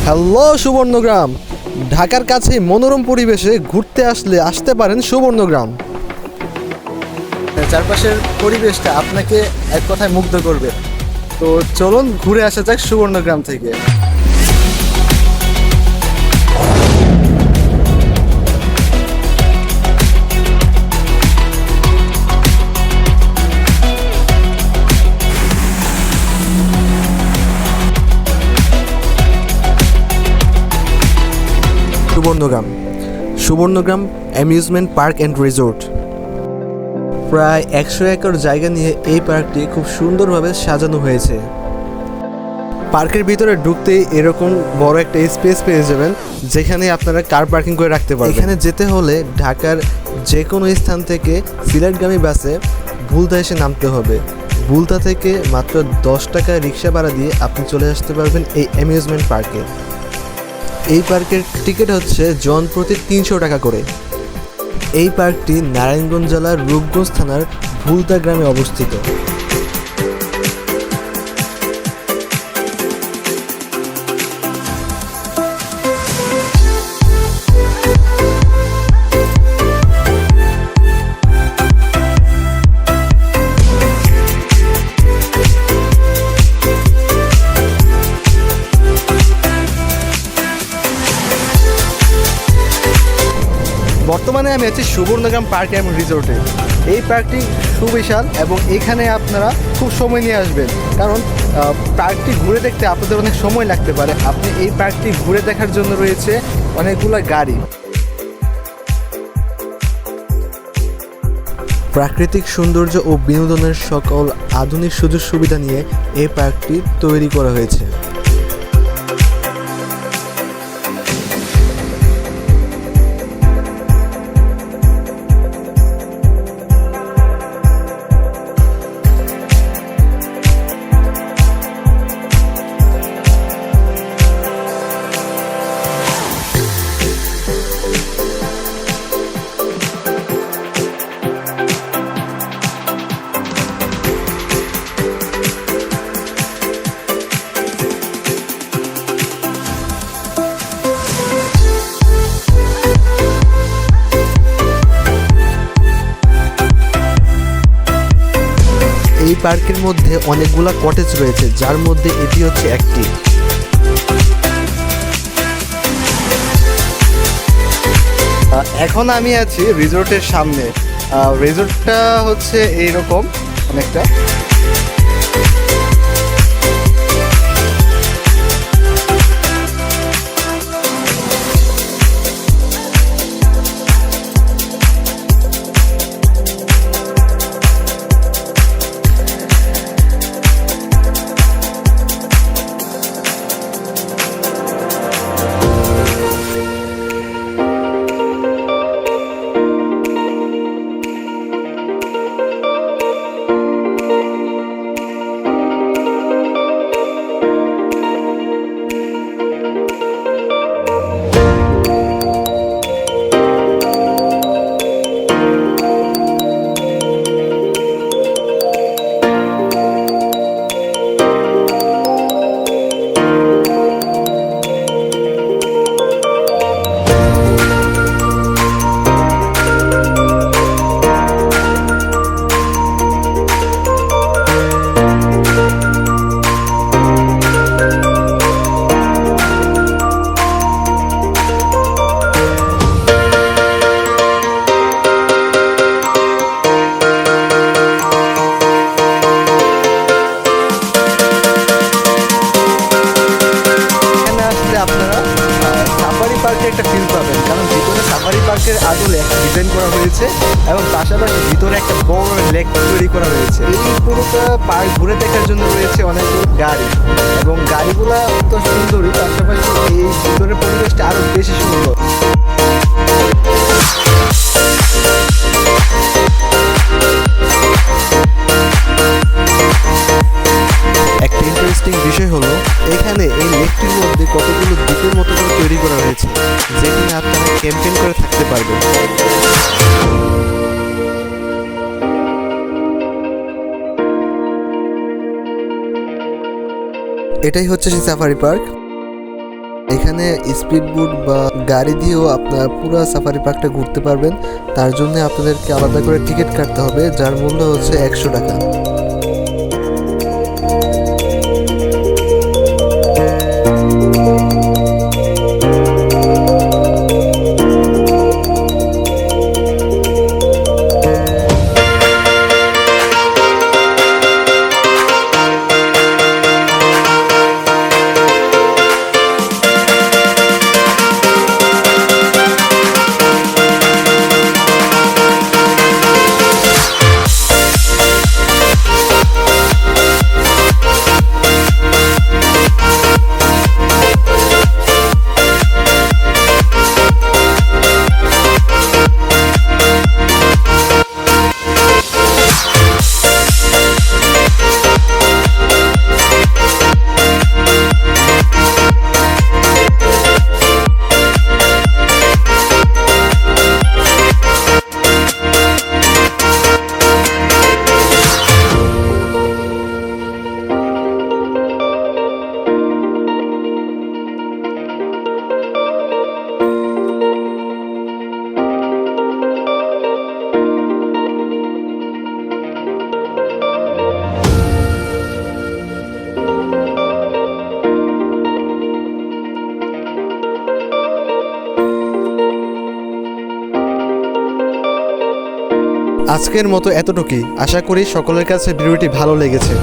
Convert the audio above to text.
Hello Subarnagram, ঢাকার কাছে মনোরম পরিবেশে ঘুরতে আসতে পারেন সুবর্ণগ্রাম। চারপাশের পরিবেশটা আপনাকে এক কথায় মুগ্ধ করবে। তো চলুন ঘুরে আসা যাক সুবর্ণগ্রাম থেকে। Subarnagram amusement park and resort. প্রায় 100 একর জায়গা নিয়ে এই পার্কটি খুব সুন্দরভাবে সাজানো হয়েছে। পার্কের ভিতরে ঢুকতেই এরকম বড় একটা স্পেস পেয়ে যাবেন, যেখানে আপনারা কার পার্কিং করে রাখতে পারবেন। এখানে যেতে হলে ঢাকার যে কোনো স্থান থেকে সিলেটগামী বাসে ভুলতা এসে নামতে হবে। ভুলতা থেকে মাত্র 10 টাকা রিক্সা ভাড়া দিয়ে আপনি চলে আসতে পারবেন এই অ্যামিউজমেন্ট পার্কে। এই পার্কের টিকিট হচ্ছে জন প্রতি 300 টাকা করে। এই পার্কটি নারায়ণগঞ্জ জেলার রূপগঞ্জ থানার ভুলতা গ্রামে অবস্থিত। বর্তমানে আমি আছি সুবর্ণগ্রাম পার্ক এবং রিসোর্টে। এই পার্কটি সুবিশাল এবং এখানে আপনারা খুব সময় নিয়ে আসবেন, কারণ পার্কটি ঘুরে দেখতে আপনাদের অনেক সময় লাগতে পারে। আপনি এই পার্কটি ঘুরে দেখার জন্য রয়েছে অনেকগুলো গাড়ি। প্রাকৃতিক সৌন্দর্য ও বিনোদনের সকল আধুনিক সুযোগ সুবিধা নিয়ে এই পার্কটি তৈরি করা হয়েছে। এই পার্কের মধ্যে অনেকগুলা কটেজ রয়েছে, যার মধ্যে এটি হচ্ছে একটি। এখন আমি আছি রিসোর্টের সামনে। রিসোর্টটা হচ্ছে এইরকম অনেকটা। একটা ফিল পাবেন, কারণ ভিতরে সাফারি পার্কের আদলে একটা ডিজাইন করা হয়েছে এবং পাশাপাশি ভিতরে একটা বড় লেক তৈরি করা হয়েছে। এই পুরোটা পার্ক ঘুরে দেখার জন্য রয়েছে অনেকগুলো গাড়ি এবং গাড়িগুলা তো সুন্দরই, পাশাপাশি এই ভিতরের পরিবেশটা আরো বেশি সুন্দর। একটা ইন্টারেস্টিং বিষয় হলো এখানে এই লেকটির মধ্যে কতগুলো দ্বীপের মতো করে তৈরি করা হয়েছে, যেখানে আপনারা ক্যাম্পেইন করে থাকতে পারবেন। এটাই হচ্ছে সেই সাফারি পার্ক। এখানে স্পিড বোট বা গাড়ি দিয়েও আপনার পুরো সাফারি পার্কটা ঘুরতে পারবেন। তার জন্য আপনাদেরকে আলাদা করে টিকিট কাটতে হবে, যার মূল্য হচ্ছে 100 টাকা। আজকের মতো এতটুকুই। আশা করি সকলের কাছে ভিডিওটি ভালো লেগেছে।